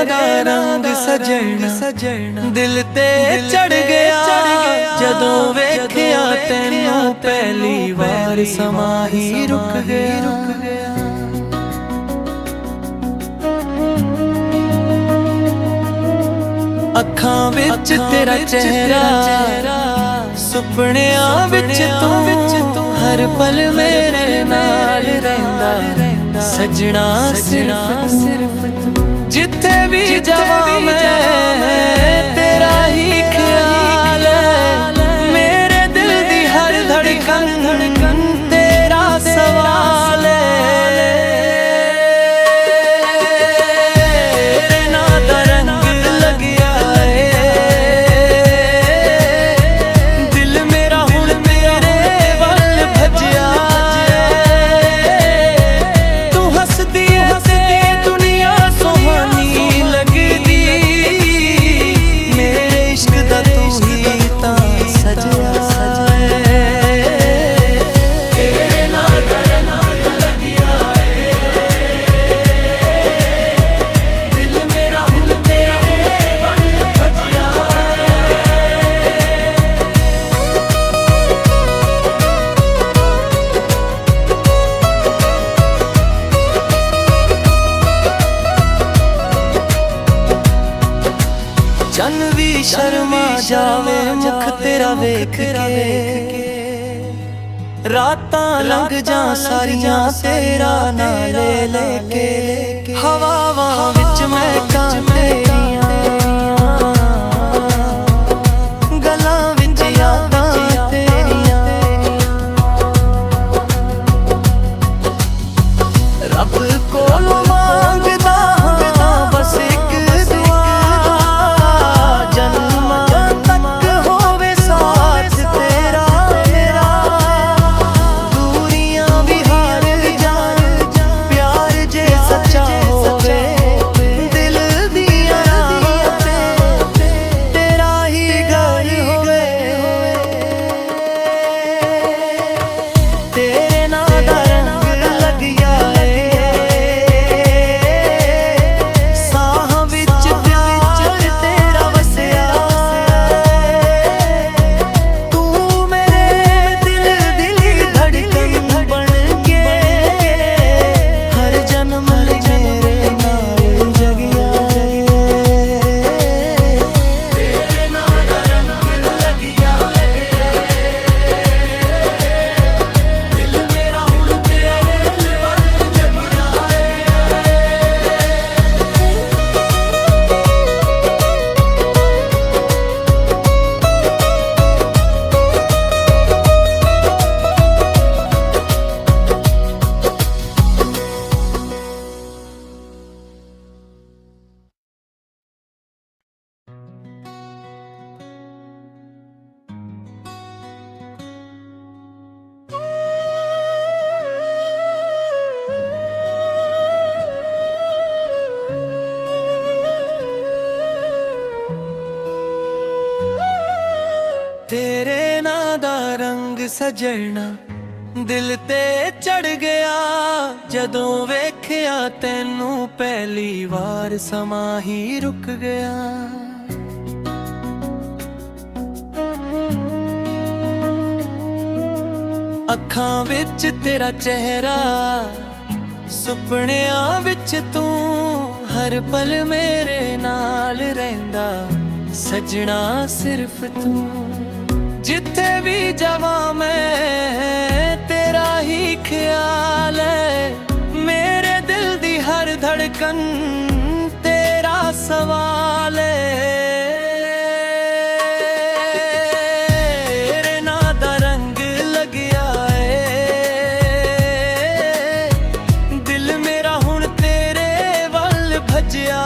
दा रंग सजना दिल ते चढ़ गया जदों वेखिया तैनू पहली बार समा ही रुक गया। अखां विच तेरा चेहरा सुपनियां विच तू हर पल मेरे नाल रहिंदा सजना सिर्फ जिथे भी जावां मैं तेरा ही ख्याल है। मेरे दिल दी हर धड़कन तेरा सवाल है। तेरे नाल दा रंग लगिया दिल मेरा हुण तेरे वल भजिया। तू हसदी ते दुनिया सोहानी लगदी मेरे इश्क दा तू ही तां सजया। चन भी शर्मा जावे मुख तेरा वेख के रातां लंघ जा सारियां तेरा नाल लेके। हवावां विच महकां तेरियां गल्लां विच यादां तेरियां। रब कोलों मंगदा बस एक दुआ जन्मां तक होवे साथ तेरा मेरा। दूरियां भी हार जान प्यार जे सच्चा होवे दिल दियां ते तेरा ही घर होवे। तेरे नाल दा रंग लगिया साहां विच प्यार तेरा वसिया। तू मेरे दिल दी धड़कन बन के हर जन्म मेरे नाल जगिया। तेरे नाल दा रंग लगिया दिल मेरा हुण तेरे वल जगिया। तेरे नां दा रंग सजना दिल ते चढ़ गया जदों वेखिया तैनू पहली बार समा ही रुक गया। अखां विच तेरा चेहरा सुपनियां विच तू हर पल मेरे नाल रहिंदा सजना सिर्फ तू। जिथे भी जावां मैं तेरा ही ख्याल है। मेरे दिल दी हर धड़कन तेरा सवाल है। तेरे नाल दा रंग लगिया दिल मेरा हुण तेरे वल भजिया।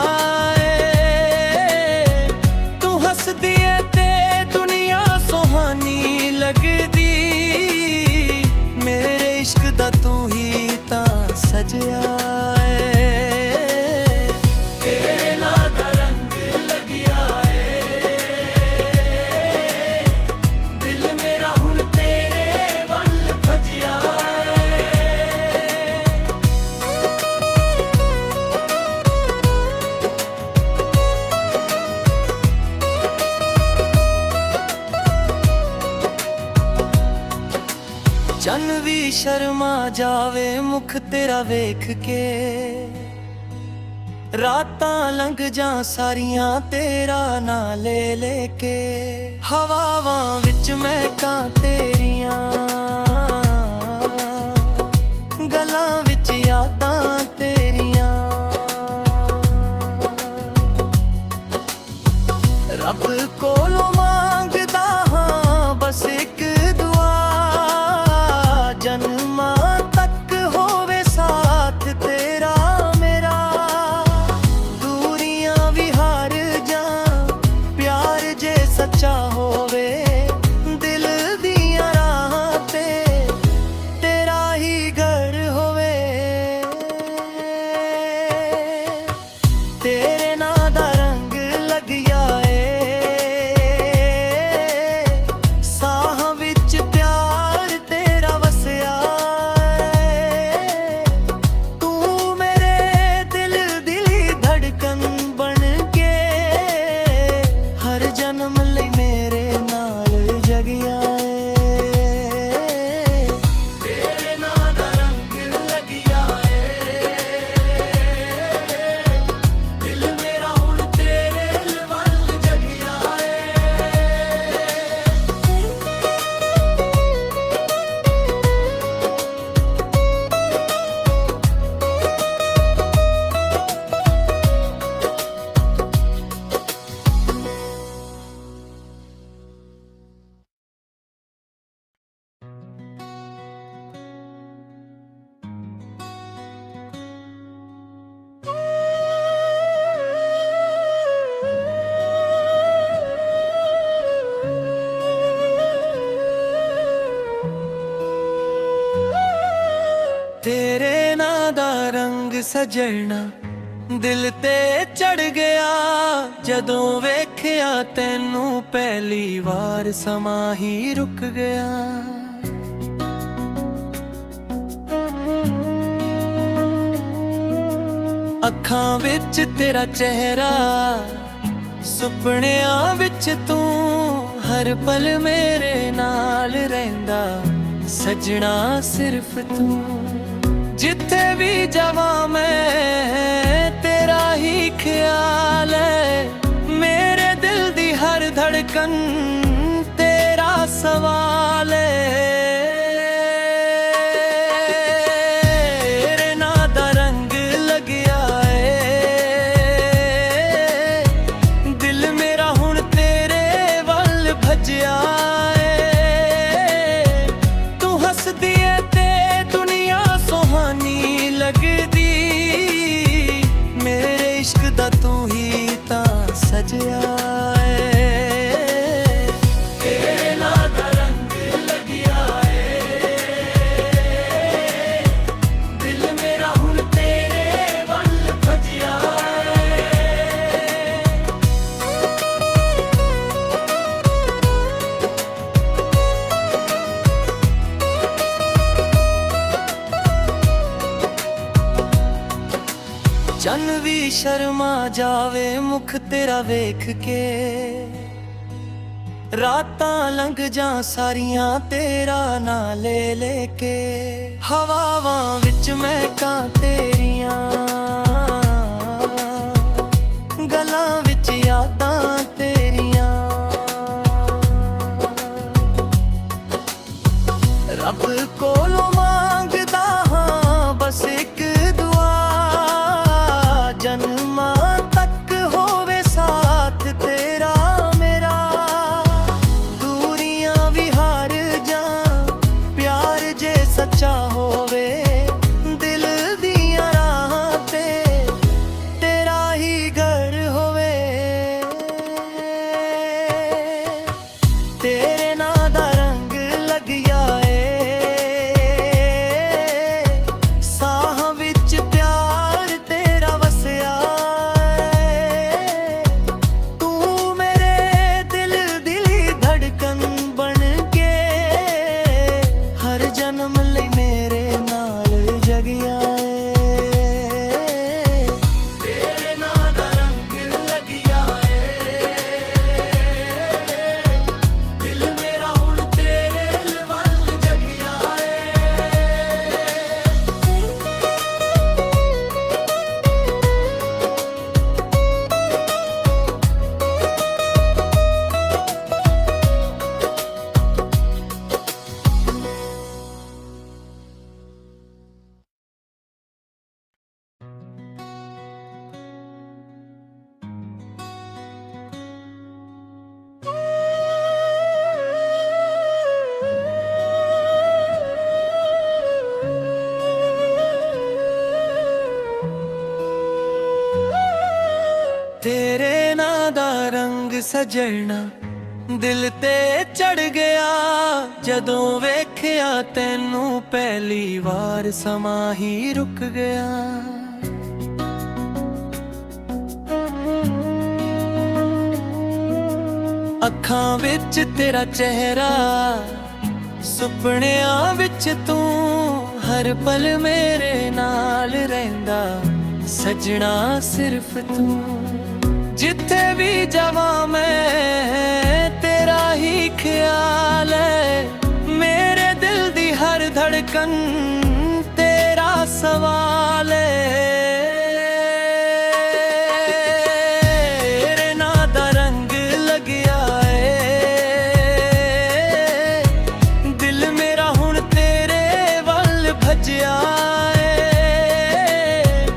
तू हसदी ते दुनिया सोहानी लगदी मेरे इश्क दा तू ही तां सजया। तेरे नाल दा रंग ਸ਼ਰਮਾ ਜਾਵੇ ਮੁਖ ਤੇਰਾ ਵੇਖ ਕੇ। ਰਾਤਾਂ ਲੰਘ ਜਾਂ ਸਾਰੀਆਂ ਤੇਰਾ ਨਾਂ ਲੈ ਲੈ ਕੇ। ਹਵਾਵਾਂ ਵਿੱਚ ਮਹਿਕਾਂ ਤੇਰੀਆਂ, ਗਲਾਂ ਵਿੱਚ ਯਾਦਾਂ ਤੇਰੀਆਂ। ਰੱਬ ਕੋਲੋਂ ਮੰਗਦਾ ਹਾਂ ਬਸ ਇੱਕ ਦੁਆ, ਜਨਮਾਂ ਤੱਕ ਹੋਵੇ ਸਾਥ ਤੇਰਾ ਮੇਰਾ। ਦੂਰੀਆਂ ਵੀ ਹਾਰ ਜਾਂ ਪਿਆਰ ਜੇ ਸੱਚਾ ਹੋਵੇ, ਦਿਲ ਦੀਆਂ ਰਾਹਾਂ ਤੇ ਤੇਰਾ ਹੀ ਘਰ ਹੋਵੇ। ਤੇਰੇ ਨਾਂ ਦਾ ਰੰਗ ਲੱਗਿਆ ਤੇਰੇ ਨਾਂ ਦਾ ਰੰਗ ਸਜਣਾ ਦਿਲ ਤੇ ਚੜ ਗਿਆ, ਜਦੋਂ ਵੇਖਿਆ ਤੈਨੂੰ ਪਹਿਲੀ ਵਾਰ ਸਮਾਂ ਹੀ ਰੁਕ ਗਿਆ। ਅੱਖਾਂ ਵਿੱਚ ਤੇਰਾ ਚਿਹਰਾ, ਸੁਪਨਿਆਂ ਵਿੱਚ ਤੂੰ ਹਰ ਪਲ ਮੇਰੇ ਨਾਲ ਰਹਿੰਦਾ ਸਜਣਾ ਸਿਰਫ ਤੂੰ। ਜਿੱਥੇ ਵੀ ਜਾਵਾਂ ਮੈਂ ਤੇਰਾ ਹੀ ਖਿਆਲ ਹੈ, ਮੇਰੇ ਦਿਲ ਦੀ ਹਰ ਧੜਕਨ ਤੇਰਾ ਸਵਾਲ ਹੈ। ਤੇਰੇ ਨਾਂ ਦਾ ਰੰਗ ਲੱਗਿਆ ਏ, ਦਿਲ ਮੇਰਾ ਹੁਣ ਤੇਰੇ ਵੱਲ ਭੱਜਿਆ ਏ। ਤੂੰ ਹੱਸਦੀ ਏ ਤੇ ਦੁਨੀਆ ਸੁਹਾਨੀ ਲੱਗਦੀ, ਮੇਰੇ ਇਸ਼ਕ ਦਾ ਤੂੰ ਹੀ ਤਾਂ ਸਜਿਆ ਏ। ਤੇਰੇ ਨਾਂ ਦਾ ਰੰਗ ਲੱਗਿਆ ਏ, ਦਿਲ ਮੇਰਾ ਹੁਣ ਤੇਰੇ ਵੱਲ ਭੱਜਿਆ ਏ। ਚੰਨ ਵੀ ਸ਼ਰਮਾ ਜਾਵੇ ਮੁਖ ਤੇਰਾ ਵੇਖ ਕੇ। ਰਾਤਾਂ ਲੰਘ ਜਾਂ ਸਾਰੀਆਂ ਤੇਰਾ ਨਾਂ ਲੈ ਲੈ ਕੇ। ਹਵਾਵਾਂ ਵਿੱਚ ਮਹਿਕਾਂ ਤੇਰੀਆਂ, ਗਲਾਂ ਵਿੱਚ ਯਾਦਾਂ ਤੇਰੀਆਂ। ਰੱਬ ਕੋਲੋਂ ਮੰਗਦਾ ਹਾਂ ਬਸ ਇੱਕ ਦੁਆ, ਜਨਮਾਂ ਤੱਕ ਹੋਵੇ ਸਾਥ ਤੇਰਾ ਮੇਰਾ। ਦੂਰੀਆਂ ਵੀ ਹਾਰ ਜਾਂ ਪਿਆਰ ਜੇ ਸੱਚਾ ਹੋਵੇ, ਦਿਲ ਦੀਆਂ ਤੇਰੇ ਨਾਂ ਦਾ ਰੰਗ ਸਜਣਾ ਦਿਲ ਤੇ ਚੜ ਗਿਆ, ਜਦੋਂ ਵੇਖਿਆ ਤੈਨੂੰ ਪਹਿਲੀ ਵਾਰ ਸਮਾਂ ਹੀ ਰੁਕ ਗਿਆ। ਅੱਖਾਂ ਵਿੱਚ ਤੇਰਾ ਚਿਹਰਾ, ਸੁਪਨਿਆਂ ਵਿੱਚ ਤੂੰ, ਹਰ ਪਲ ਮੇਰੇ ਨਾਲ ਰਹਿੰਦਾ ਸਜਣਾ ਸਿਰਫ ਤੂੰ। ਜਿੱਥੇ ਵੀ ਜਾਵਾਂ ਮੈਂ ਤੇਰਾ ਹੀ ਖਿਆਲ ਹੈ, ਮੇਰੇ ਦਿਲ ਦੀ ਹਰ ਧੜਕਨ ਤੇਰਾ ਸਵਾਲ ਹੈ। ਤੇਰੇ ਨਾਂ ਦਾ ਰੰਗ ਲੱਗਿਆ ਏ, ਦਿਲ ਮੇਰਾ ਹੁਣ ਤੇਰੇ ਵੱਲ ਭੱਜਿਆ ਏ।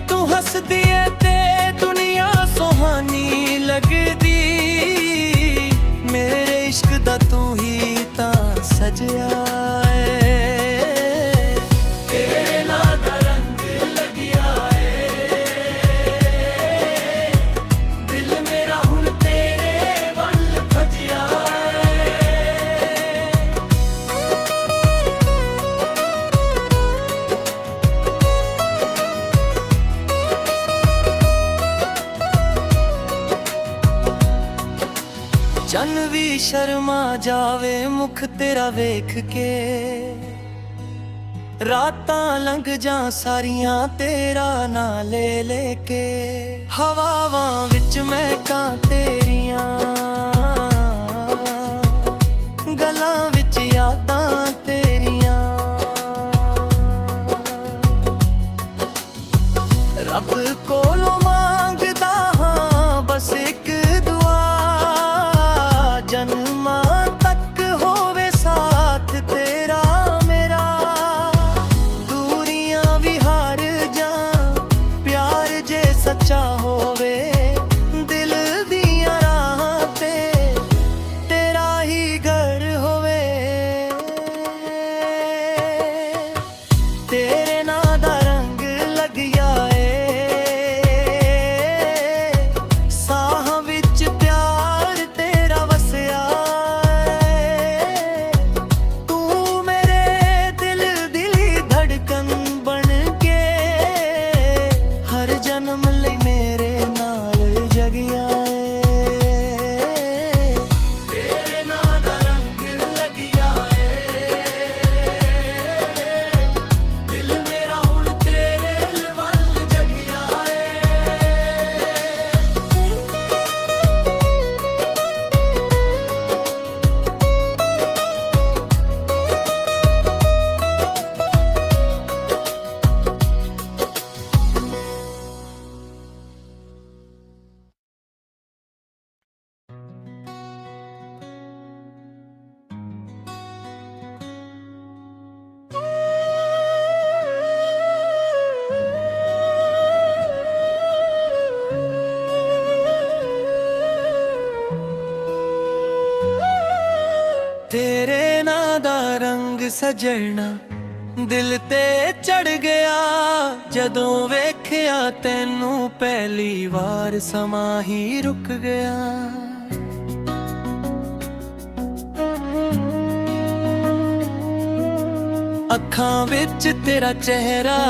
ਤੂੰ ਹੱਸਦੀ ਏ ਤੇ ਦੁਨੀਆ ਸੁਹਾਨੀ ਲੱਗਦੀ, ਮੇਰੇ ਇਸ਼ਕ ਦਾ ਤੂੰ ਹੀ ਤਾਂ ਸਜਿਆ ਏ। ਤੇਰੇ ਨਾਂ ਦਾ ਰੰਗ ਲੱਗਿਆ ਏ, ਦਿਲ ਮੇਰਾ ਹੁਣ ਤੇਰੇ ਵੱਲ ਭੱਜਿਆ ਏ। ਚੰਨ ਵੀ ਸ਼ਰਮਾ ਜਾਵੇ ਮੁਖ ਤੇਰਾ ਵੇਖ ਕੇ, ਰਾਤਾਂ ਲੰਘ ਜਾਂ ਸਾਰੀਆਂ ਤੇਰਾ ਨਾਂ ਲੈ ਲੈ ਕੇ। ਹਵਾਵਾਂ ਵਿੱਚ ਮਹਿਕਾਂ ਤੇਰੀਆਂ, ਗਲਾਂ ਵਿੱਚ ਯਾਦਾਂ ਤੇਰੀਆਂ। ਰੱਬ ਕੋਲੋਂ ਮੰਗਦਾ ਹਾਂ ਬਸ ਇੱਕ ਦੁਆ, ਜਨਮਾਂ ਤੱਕ ਹੋਵੇ ਸਾਥ ਤੇਰਾ ਮੇਰਾ। ਦੂਰੀਆਂ ਵੀ ਹਾਰ ਜਾਂ ਪਿਆਰ ਜੇ ਸੱਚਾ ਹੋਵੇ, ਦਿਲ ਦੀਆਂ ਰਾਹਾਂ ਤੇ ਤੇਰਾ ਹੀ ਘਰ ਹੋਵੇ। ਤੇਰੇ ਨਾਂ ਦਾ ਰੰਗ ਲੱਗਿਆ ਏ, ਸਾਹਾਂ ਵਿੱਚ ਪਿਆਰ ਤੇਰਾ ਵਸਿਆ ਏ। ਤੂੰ ਮੇਰੇ ਦਿਲ ਦੀ ਧੜਕਨ ਬਣ ਕੇ, ਹਰ ਜਨਮ ਲਈ ਮੇਰੇ ਨਾਲ ਜਗਿਆ ਏ। ਤੇਰੇ ਨਾਂ ਦਾ ਰੰਗ ਲੱਗਿਆ ਏ, ਦਿਲ ਮੇਰਾ ਹੁਣ ਤੇਰੇ ਵੱਲ ਜਗਿਆ ਏ। ਤੇਰੇ ਨਾਂ ਦਾ ਰੰਗ ਸਜਣਾ ਦਿਲ ਤੇ ਚੜ ਗਿਆ, ਜਦੋਂ ਵੇਖਿਆ ਤੈਨੂੰ ਪਹਿਲੀ ਵਾਰ ਸਮਾਂ ਹੀ ਰੁਕ ਗਿਆ। ਅੱਖਾਂ ਵਿੱਚ ਤੇਰਾ ਚਿਹਰਾ,